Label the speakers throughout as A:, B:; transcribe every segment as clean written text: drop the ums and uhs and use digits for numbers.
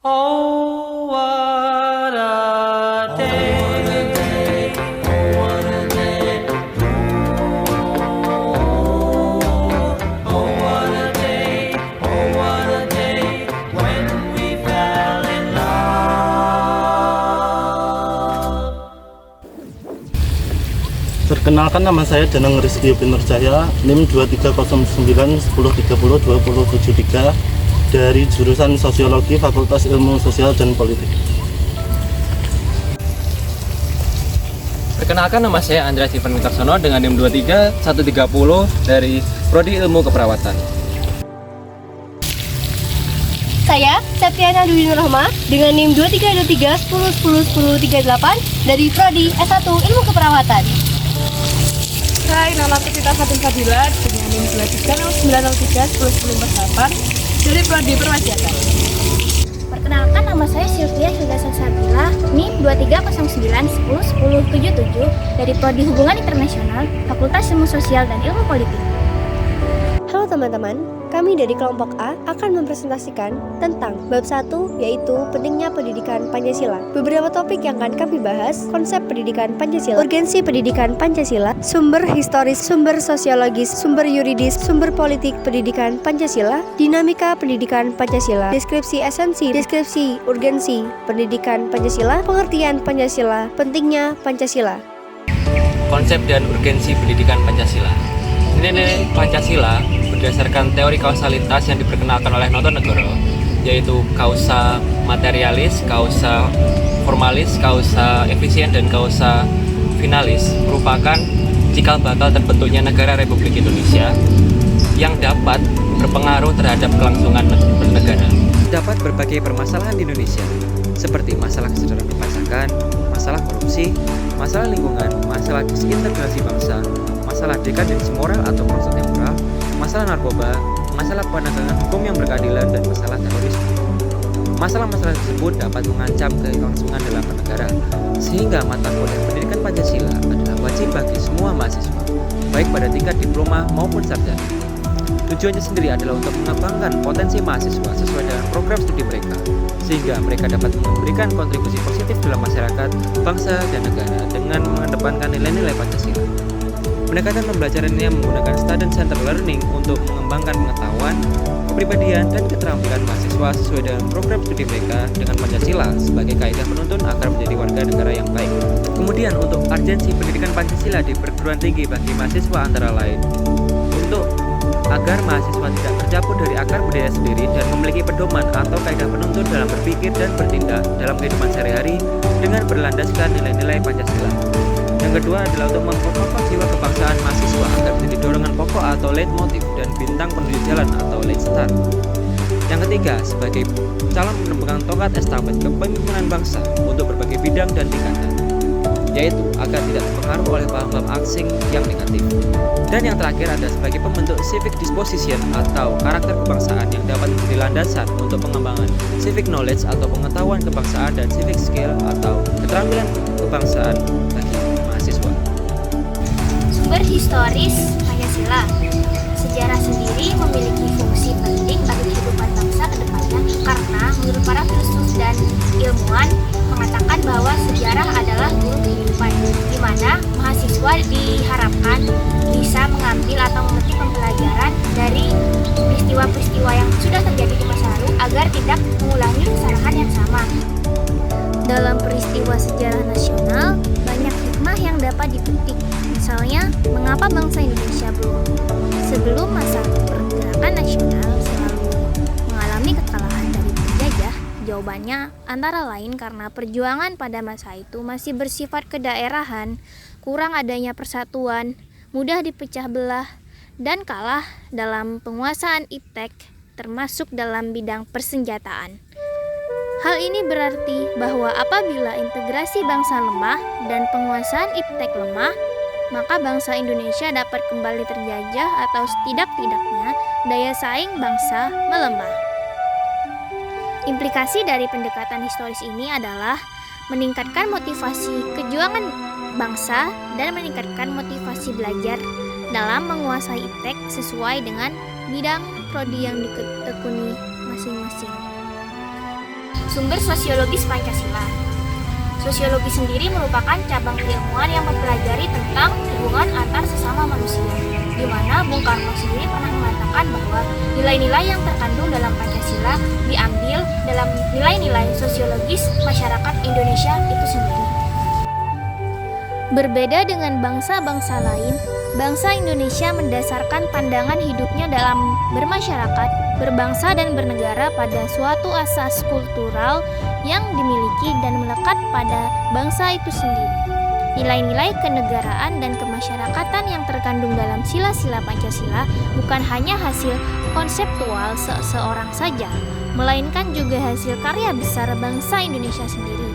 A: Oh, what a day. Oh, what a day. Oh, what a day. Oh, what a day when we fell in love.
B: Perkenalkan, nama saya Danang Rizky Nurjaya, NIM 230910302073 dari jurusan Sosiologi Fakultas Ilmu Sosial dan Politik.
C: Perkenalkan, nama saya Andreas Ivan Wicaksono dengan NIM 23130 dari Prodi Ilmu Keperawatan.
D: Saya Septiana Dwi Nurrahma dengan NIM 2323101038 dari Prodi S1 Ilmu Keperawatan.
E: Hai, nama Tivita Fatin Fadila dengan NIM 2309031048 dari Prodi Perwasiatan.
D: Perkenalkan, nama saya Sylvia Sudasa Sabila, NIM 2309101077 dari Prodi Hubungan Internasional, Fakultas Ilmu Sosial dan Ilmu Politik. Halo teman-teman, kami dari kelompok A akan mempresentasikan tentang bab 1, yaitu pentingnya pendidikan Pancasila. Beberapa topik yang akan kami bahas: konsep pendidikan Pancasila, urgensi pendidikan Pancasila, sumber historis, sumber sosiologis, sumber yuridis, sumber politik pendidikan Pancasila, dinamika pendidikan Pancasila, deskripsi esensi, deskripsi urgensi pendidikan Pancasila, pengertian Pancasila, pentingnya Pancasila.
C: Konsep dan urgensi pendidikan Pancasila. Nilai-nilai Pancasila berdasarkan teori kausalitas yang diperkenalkan oleh Notonegoro, yaitu kausa materialis, kausa formalis, kausa efisien, dan kausa finalis, merupakan cikal bakal terbentuknya negara Republik Indonesia yang dapat berpengaruh terhadap kelangsungan bernegara. Dapat berbagai permasalahan di Indonesia, seperti masalah kesadaran berpasangan, masalah korupsi, masalah lingkungan, masalah disintegrasi bangsa, masalah dekadensi moral atau konsep moral, masalah narkoba, masalah penegakan hukum yang berkeadilan, dan masalah terorisme. Masalah-masalah tersebut dapat mengancam kelangsungan dalam bernegara, sehingga mata kuliah pendidikan Pancasila adalah wajib bagi semua mahasiswa, baik pada tingkat diploma maupun sarjana. Tujuannya sendiri adalah untuk mengembangkan potensi mahasiswa sesuai dengan program studi mereka, sehingga mereka dapat memberikan kontribusi positif dalam masyarakat, bangsa, dan negara dengan mengedepankan nilai-nilai Pancasila. Pendekatan pembelajaran ini menggunakan student-centered learning untuk mengembangkan pengetahuan, kepribadian, dan keterampilan mahasiswa sesuai dengan program studi mereka dengan Pancasila sebagai kaidah penuntun agar menjadi warga negara yang baik. Kemudian untuk urgensi pendidikan Pancasila di perguruan tinggi bagi mahasiswa antara lain, untuk agar mahasiswa tidak tercabut dari akar budaya sendiri dan memiliki pedoman atau kaidah penuntun dalam berpikir dan bertindak dalam kehidupan sehari-hari dengan berlandaskan nilai-nilai Pancasila. Yang kedua adalah untuk memperkokoh jiwa kebangsaan mahasiswa agar menjadi dorongan pokok atau leitmotif dan bintang penuju jalan atau lead star. Yang ketiga, sebagai calon penerbang tongkat estafet kepemimpinan bangsa untuk berbagai bidang dan tingkatan, yaitu agar tidak terpengaruh oleh paham-paham asing yang negatif. Dan yang terakhir adalah sebagai pembentuk civic disposition atau karakter kebangsaan yang dapat menjadi landasan untuk pengembangan civic knowledge atau pengetahuan kebangsaan dan civic skill atau keterampilan kebangsaan bagi mahasiswa.
D: Sumber historis Pancasila. Sejarah sendiri memiliki fungsi penting bagi kehidupan bangsa ke depannya karena menurut para filsuf dan ilmuwan mengatakan bahwa sejarah adalah guru kehidupan, di mana mahasiswa diharapkan bisa mengambil atau memetik pembelajaran dari peristiwa-peristiwa yang sudah terjadi di masa lalu agar tidak mengulangi kesalahan yang sama. Dalam peristiwa sejarah nasional, banyak hikmah yang dapat dipetik. Misalnya, mengapa bangsa Indonesia sebelum masa pergerakan nasional selalu mengalami kekalahan dari penjajah? Jawabannya antara lain karena perjuangan pada masa itu masih bersifat kedaerahan, kurang adanya persatuan, mudah dipecah belah, dan kalah dalam penguasaan iptek, termasuk dalam bidang persenjataan. Hal ini berarti bahwa apabila integrasi bangsa lemah dan penguasaan iptek lemah, maka bangsa Indonesia dapat kembali terjajah atau setidak-tidaknya daya saing bangsa melemah. Implikasi dari pendekatan historis ini adalah meningkatkan motivasi kejuangan bangsa dan meningkatkan motivasi belajar dalam menguasai iptek sesuai dengan bidang prodi yang ditekuni masing-masing. Sumber sosiologis Pancasila. Sosiologi sendiri merupakan cabang keilmuan yang mempelajari tentang hubungan antar sesama manusia, di mana Bung Karno sendiri pernah mengatakan bahwa nilai-nilai yang terkandung dalam Pancasila diambil dalam nilai-nilai sosiologis masyarakat Indonesia itu sendiri. Berbeda dengan bangsa-bangsa lain, bangsa Indonesia mendasarkan pandangan hidupnya dalam bermasyarakat, berbangsa dan bernegara pada suatu asas kultural yang dimiliki dan melekat pada bangsa itu sendiri. Nilai-nilai kenegaraan dan kemasyarakatan yang terkandung dalam sila-sila Pancasila bukan hanya hasil konseptual seseorang saja, melainkan juga hasil karya besar bangsa Indonesia sendiri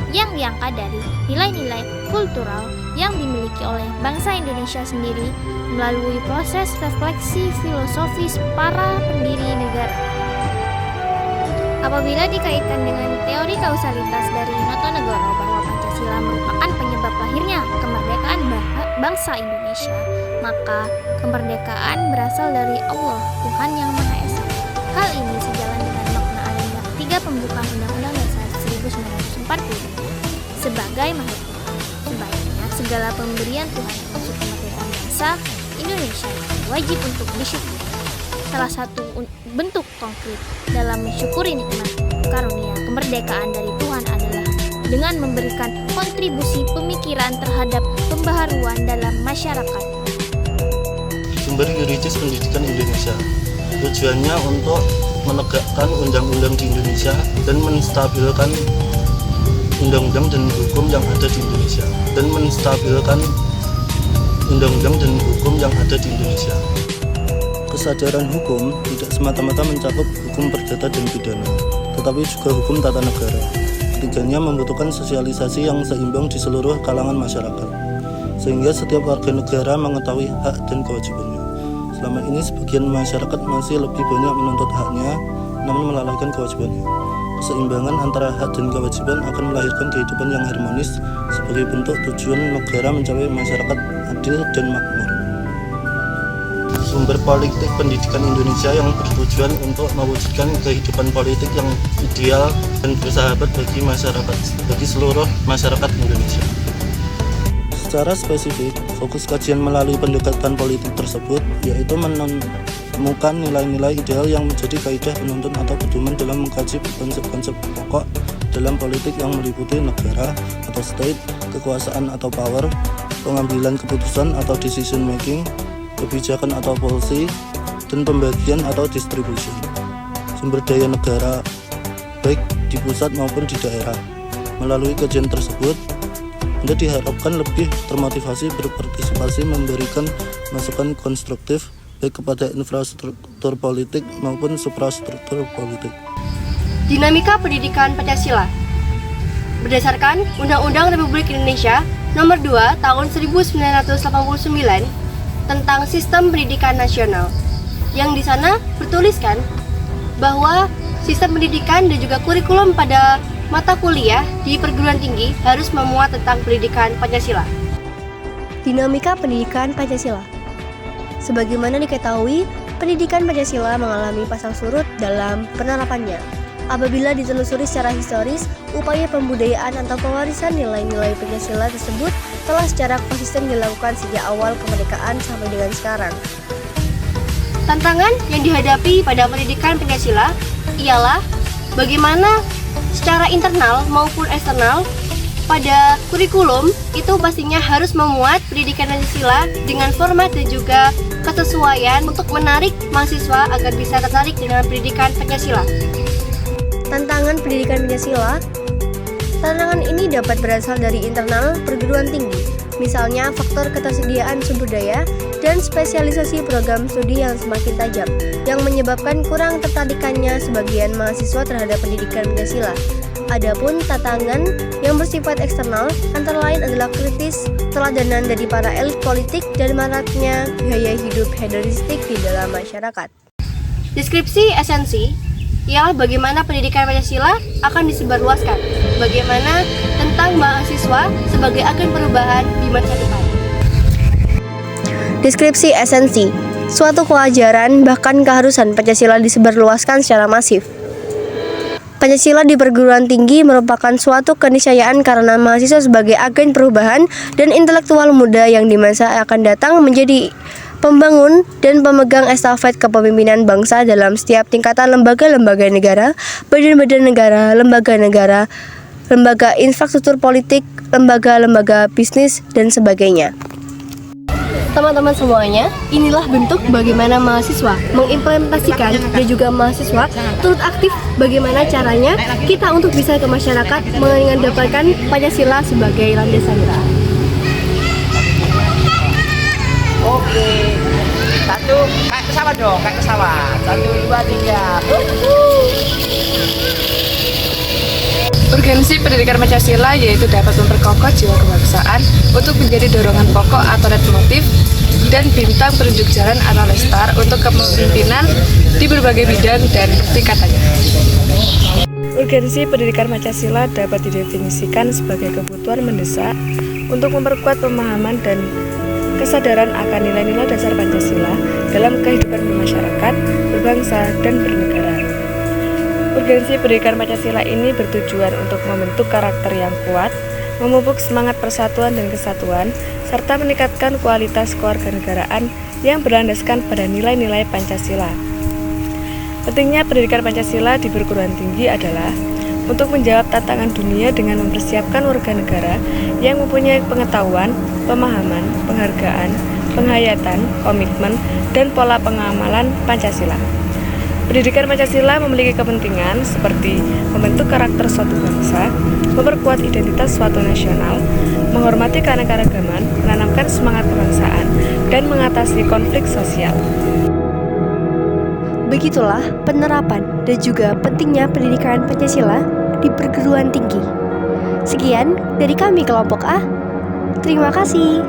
D: yang diangkat dari nilai-nilai kultural yang dimiliki oleh bangsa Indonesia sendiri melalui proses refleksi filosofis para pendiri negara. Apabila dikaitkan dengan teori kausalitas dari Notonegoro bahwa Pancasila merupakan penyebab lahirnya kemerdekaan bangsa Indonesia, maka kemerdekaan berasal dari Allah, Tuhan Yang Maha Esa. Hal ini sejalan dengan makna alinea 3 pembukaan Undang-Undang Dasar 1945 sebagai makhluk Tuhan. Sebaliknya, segala pemberian Tuhan untuk kemerdekaan bangsa Indonesia wajib untuk disyukuri. Salah satu bentuk konkret dalam mensyukuri nikmat karunia kemerdekaan dari Tuhan adalah dengan memberikan kontribusi pemikiran terhadap pembaharuan dalam masyarakat.
B: Sumber yuridis pendidikan Indonesia. Tujuannya untuk menegakkan undang-undang di Indonesia dan menstabilkan undang-undang dan hukum yang ada di Indonesia Kesadaran hukum tidak semata-mata mencakup hukum perdata dan pidana, tetapi juga hukum tata negara. Ketiganya membutuhkan sosialisasi yang seimbang di seluruh kalangan masyarakat, sehingga setiap warga negara mengetahui hak dan kewajibannya. Selama ini sebagian masyarakat masih lebih banyak menuntut haknya, namun melalaikan kewajibannya. Keseimbangan antara hak dan kewajiban akan melahirkan kehidupan yang harmonis sebagai bentuk tujuan negara mencapai masyarakat adil dan makmur. Sumber politik pendidikan Indonesia yang bertujuan untuk mewujudkan kehidupan politik yang ideal dan bersahabat bagi seluruh masyarakat Indonesia. Secara spesifik, fokus kajian melalui pendekatan politik tersebut yaitu menemukan nilai-nilai ideal yang menjadi kaidah penuntun atau pedoman dalam mengkaji konsep-konsep pokok dalam politik yang meliputi negara atau state, kekuasaan atau power, pengambilan keputusan atau decision making, kebijakan atau policy, dan pembagian atau distribution sumber daya negara baik di pusat maupun di daerah. Melalui kajian tersebut, Anda diharapkan lebih termotivasi berpartisipasi memberikan masukan konstruktif baik kepada infrastruktur politik maupun suprastruktur politik.
E: Dinamika pendidikan Pancasila. Berdasarkan Undang-Undang Republik Indonesia Nomor 2 Tahun 1989 tentang Sistem Pendidikan Nasional, yang di sana bertuliskan bahwa sistem pendidikan dan juga kurikulum pada mata kuliah di perguruan tinggi harus memuat tentang pendidikan Pancasila.
F: Dinamika pendidikan Pancasila. Sebagaimana diketahui, pendidikan Pancasila mengalami pasang surut dalam penerapannya. Apabila ditelusuri secara historis, upaya pembudayaan atau pewarisan nilai-nilai Pancasila tersebut telah secara konsisten dilakukan sejak awal kemerdekaan sampai dengan sekarang.
E: Tantangan yang dihadapi pada pendidikan Pancasila ialah bagaimana secara internal maupun eksternal pada kurikulum itu pastinya harus memuat pendidikan Pancasila dengan format dan juga kesesuaian untuk menarik mahasiswa agar bisa tertarik dengan pendidikan Pancasila.
F: Tantangan pendidikan Pancasila. Tantangan ini dapat berasal dari internal perguruan tinggi, misalnya faktor ketersediaan sumber daya dan spesialisasi program studi yang semakin tajam, yang menyebabkan kurang tertarikannya sebagian mahasiswa terhadap pendidikan Pancasila. Adapun tantangan yang bersifat eksternal antara lain adalah kritis teladanan dari para elit politik dan maraknya gaya hidup hedonistik di dalam masyarakat.
E: Deskripsi esensi ialah bagaimana pendidikan Pancasila akan disebarluaskan, bagaimana tentang mahasiswa sebagai agen perubahan di masa depan.
F: Deskripsi esensi, suatu kewajaran bahkan keharusan Pancasila disebarluaskan secara masif. Pancasila di perguruan tinggi merupakan suatu keniscayaan karena mahasiswa sebagai agen perubahan dan intelektual muda yang di masa akan datang menjadi pembangun dan pemegang estafet kepemimpinan bangsa dalam setiap tingkatan lembaga-lembaga negara, badan-badan negara, lembaga infrastruktur politik, lembaga-lembaga bisnis, dan sebagainya.
E: Teman-teman semuanya, inilah bentuk bagaimana mahasiswa mengimplementasikan dan juga mahasiswa turut aktif bagaimana caranya kita untuk bisa ke masyarakat mengedepankan Pancasila sebagai landasannya.
G: Oke, satu, kayak pesawat dong, kayak pesawat. 1, 2, 3.
H: Urgensi pendidikan Pancasila yaitu dapat memperkokoh jiwa kebangsaan untuk menjadi dorongan pokok atau leitmotif dan bintang penunjuk jalan atau lestar untuk kepemimpinan di berbagai bidang dan tingkatannya. Urgensi pendidikan Pancasila dapat didefinisikan sebagai kebutuhan mendesak untuk memperkuat pemahaman dan kesadaran akan nilai-nilai dasar Pancasila dalam kehidupan bermasyarakat, berbangsa, dan bernegara. Urgensi pendidikan Pancasila ini bertujuan untuk membentuk karakter yang kuat, memupuk semangat persatuan dan kesatuan, serta meningkatkan kualitas kewarganegaraan yang berlandaskan pada nilai-nilai Pancasila. Pentingnya pendidikan Pancasila di perguruan tinggi adalah untuk menjawab tantangan dunia dengan mempersiapkan warga negara yang mempunyai pengetahuan, pemahaman, penghargaan, penghayatan, komitmen, dan pola pengamalan Pancasila. Pendidikan Pancasila memiliki kepentingan seperti membentuk karakter suatu bangsa, memperkuat identitas suatu nasional, menghormati keanekaragaman, menanamkan semangat kebangsaan, dan mengatasi konflik sosial.
F: Begitulah penerapan dan juga pentingnya pendidikan Pancasila di perguruan tinggi. Sekian dari kami kelompok A. Terima kasih.